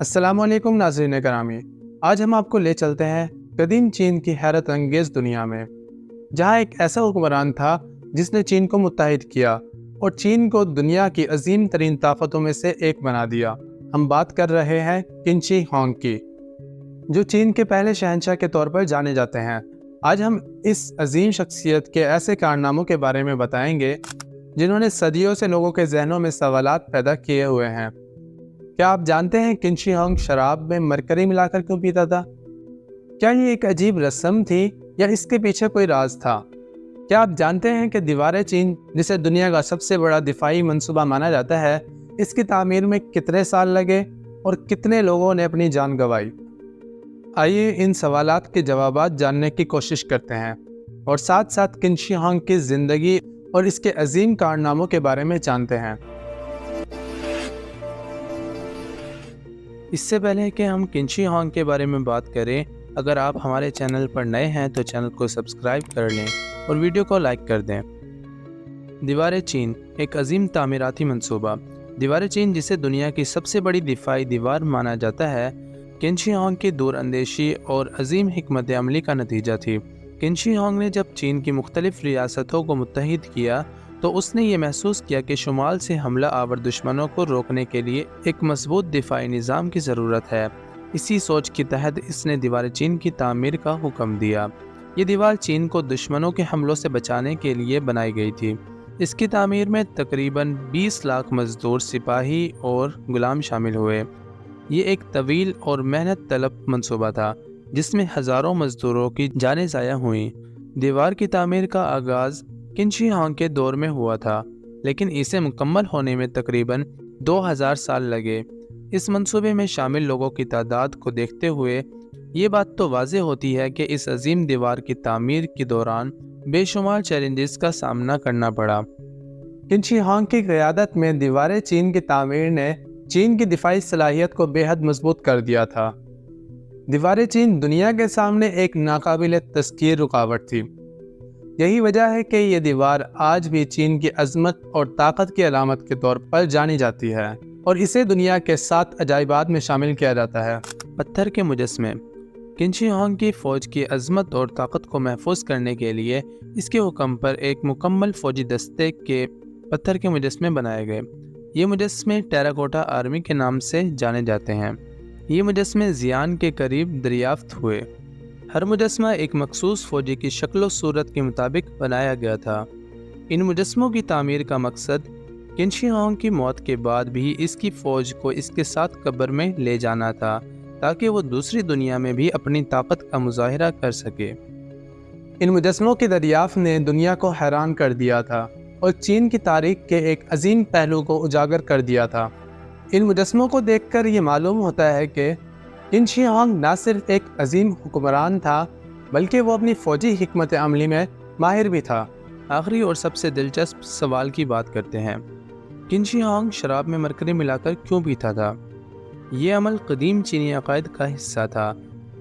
अस्सलामुअलैकुम नाज़रीन करामी। आज हम आपको ले चलते हैं कदीम चीन की हैरत अंगेज़ दुनिया में, जहाँ एक ऐसा हुक्मरान था जिसने चीन को मुत्तहिद किया और चीन को दुनिया की अजीम तरीन ताकतों में से एक बना दिया। हम बात कर रहे हैं किन शी हुआंग की, जो चीन के पहले शहंशाह के तौर पर जाने जाते हैं। आज हम इस अजीम शख्सियत के ऐसे कारनामों के बारे में बताएंगे जिन्होंने सदियों से लोगों के जहनों में सवालात पैदा किए हुए हैं। क्या आप जानते हैं किन शी हुआंग शराब में मरकरी मिलाकर क्यों पीता था? क्या ये एक अजीब रस्म थी या इसके पीछे कोई राज था? क्या आप जानते हैं कि दीवार चीन, जिसे दुनिया का सबसे बड़ा दिफाई मंसूबा माना जाता है, इसकी तामीर में कितने साल लगे और कितने लोगों ने अपनी जान गंवाई? आइए इन सवालात के जवाबात जानने की कोशिश करते हैं और साथ साथ किन शी हुआंग की ज़िंदगी और इसके अजीम कारनामों के बारे में जानते हैं। इससे पहले कि हम किन शी हुआंग के बारे में बात करें, अगर आप हमारे चैनल पर नए हैं तो चैनल को सब्सक्राइब कर लें और वीडियो को लाइक कर दें। दीवार चीन एक अजीम तामीराती मंसूबा। दीवार चीन, जिसे दुनिया की सबसे बड़ी दिफाई दीवार माना जाता है, किन शी हुआंग की दूर अंदेशी और अजीम हिकमत अमली का नतीजा थी। किन शी हुआंग ने जब चीन की मुख्तलिफ रियासतों को मुत्तहिद किया तो उसने ये महसूस किया कि शुमाल से हमला आवर दुश्मनों को रोकने के लिए एक मजबूत दिफाई निज़ाम की ज़रूरत है। इसी सोच के तहत इसने दीवार चीन की तामीर का हुक्म दिया। ये दीवार चीन को दुश्मनों के हमलों से बचाने के लिए बनाई गई थी। इसकी तामीर में तकरीबन 20 लाख मजदूर, सिपाही और गुलाम शामिल हुए। ये एक तवील और मेहनत तलब मंसूबा था जिसमें हज़ारों मजदूरों की जानें ज़ाया हुई। दीवार की तामीर का आगाज़ किन शी हुआंग के दौर में हुआ था, लेकिन इसे मुकम्मल होने में तकरीबन 2000 साल लगे। इस मंसूबे में शामिल लोगों की तादाद को देखते हुए ये बात तो वाज़ेह होती है कि इस अजीम दीवार की तामीर के दौरान बेशुमार चैलेंजेस का सामना करना पड़ा। किन शी हुआंग की क़यादत में दीवार चीन की तामीर ने चीन की दिफाई सलाहियत को बेहद मजबूत कर दिया था। दीवार चीन दुनिया के सामने एक नाकाबिल तस्कीर रुकावट थी। यही वजह है कि ये दीवार आज भी चीन की अजमत और ताकत की अलामत के तौर पर जानी जाती है और इसे दुनिया के 7 अजाइबात में शामिल किया जाता है। पत्थर के मुजस्मे। किन शी हुआंग की फ़ौज की अजमत और ताकत को महफूज करने के लिए इसके हुक्म पर एक मुकम्मल फ़ौजी दस्ते के पत्थर के मुजस्मे बनाए गए। ये मुजस्मे टेराकोटा आर्मी के नाम से जाने जाते हैं। ये मुजस्मे ज़ियान के करीब दरियाफ्त हुए। हर मुजस्मा एक मखसूस फ़ौजी की शक्ल सूरत के मुताबिक बनाया गया था। इन मुजस्मों की तामीर का मकसद किन शी हुआंग की मौत के बाद भी इसकी फ़ौज को इसके साथ कब्र में ले जाना था, ताकि वो दूसरी दुनिया में भी अपनी ताकत का मुजाहिरा कर सके। इन मुजस्मों की दरियाफ्त ने दुनिया को हैरान कर दिया था और चीन की तारीख के एक अजीम पहलू को उजागर कर दिया था। इन मुजस्मों को देखकर ये मालूम होता है कि किन शी हुआंग न सिर्फ एक अजीम हुक्मरान था, बल्कि वो अपनी फ़ौजी हिकमत अमली में माहिर भी था। आखिरी और सबसे दिलचस्प सवाल की बात करते हैं। किन शी हुआंग शराब में मरकरी मिलाकर क्यों पीता था? ये अमल कदीम चीनी अकायद का हिस्सा था।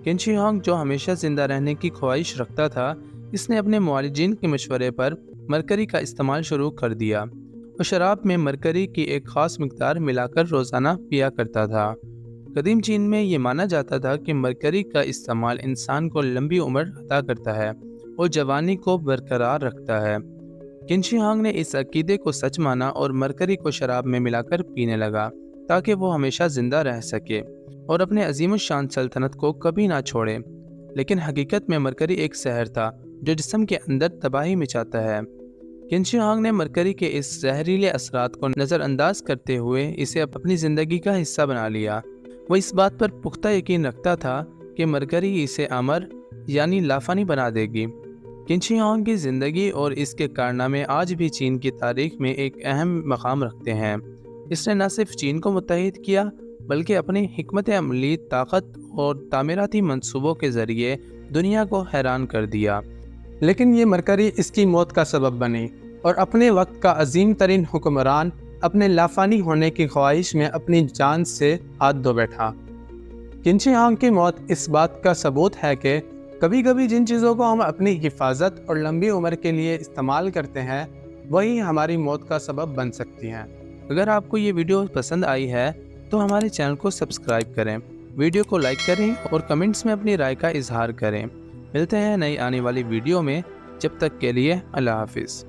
किन शी हुआंग, जो हमेशा ज़िंदा रहने की ख्वाहिश रखता था, इसने अपने मुआलिजीन के मशवरे पर मरकरी का इस्तेमाल शुरू कर दिया और शराब में मरकरी की एक ख़ास मिकदार मिलाकर रोज़ाना पिया करता था। कदीम चीन में ये माना जाता था कि मरकरी का इस्तेमाल इंसान को लंबी उम्र अता करता है और जवानी को बरकरार रखता है। किन शी हुआंग ने इस अकीदे को सच माना और मरकरी को शराब में मिलाकर पीने लगा ताकि वो हमेशा ज़िंदा रह सके और अपने अजीम शान सल्तनत को कभी ना छोड़े। लेकिन हकीकत में मरकरी एक जहर था जो जिस्म के अंदर तबाही मचाता है। किन शी हुआंग ने मरकरी के इस जहरीले असरात को नज़रअंदाज करते हुए इसे अपनी ज़िंदगी का हिस्सा बना लिया। वो इस बात पर पुख्ता यकीन रखता था कि मरकरी इसे अमर यानी लाफानी बना देगी। किन शी हुआंग की ज़िंदगी और इसके कारनामे आज भी चीन की तारीख में एक अहम मकाम रखते हैं। इसने न सिर्फ चीन को मुत्तहिद किया, बल्कि अपनी हिकमत अमली, ताकत और तामीराती मंसूबों के ज़रिए दुनिया को हैरान कर दिया। लेकिन ये मरकरी इसकी मौत का सबब बनी और अपने वक्त का अजीम तरीन हुक्मरान अपने लाफानी होने की ख्वाहिश में अपनी जान से हाथ धो बैठा। किन शी हुआंग की मौत इस बात का सबूत है कि कभी कभी जिन चीज़ों को हम अपनी हिफाजत और लंबी उम्र के लिए इस्तेमाल करते हैं, वही हमारी मौत का सबब बन सकती हैं। अगर आपको ये वीडियो पसंद आई है تو ہمارے چینل کو سبسکرائب کریں، ویڈیو کو لائک کریں اور کمنٹس میں اپنی رائے کا اظہار کریں۔ ملتے ہیں نئی آنے والی ویڈیو میں، جب تک کے لیے اللہ حافظ۔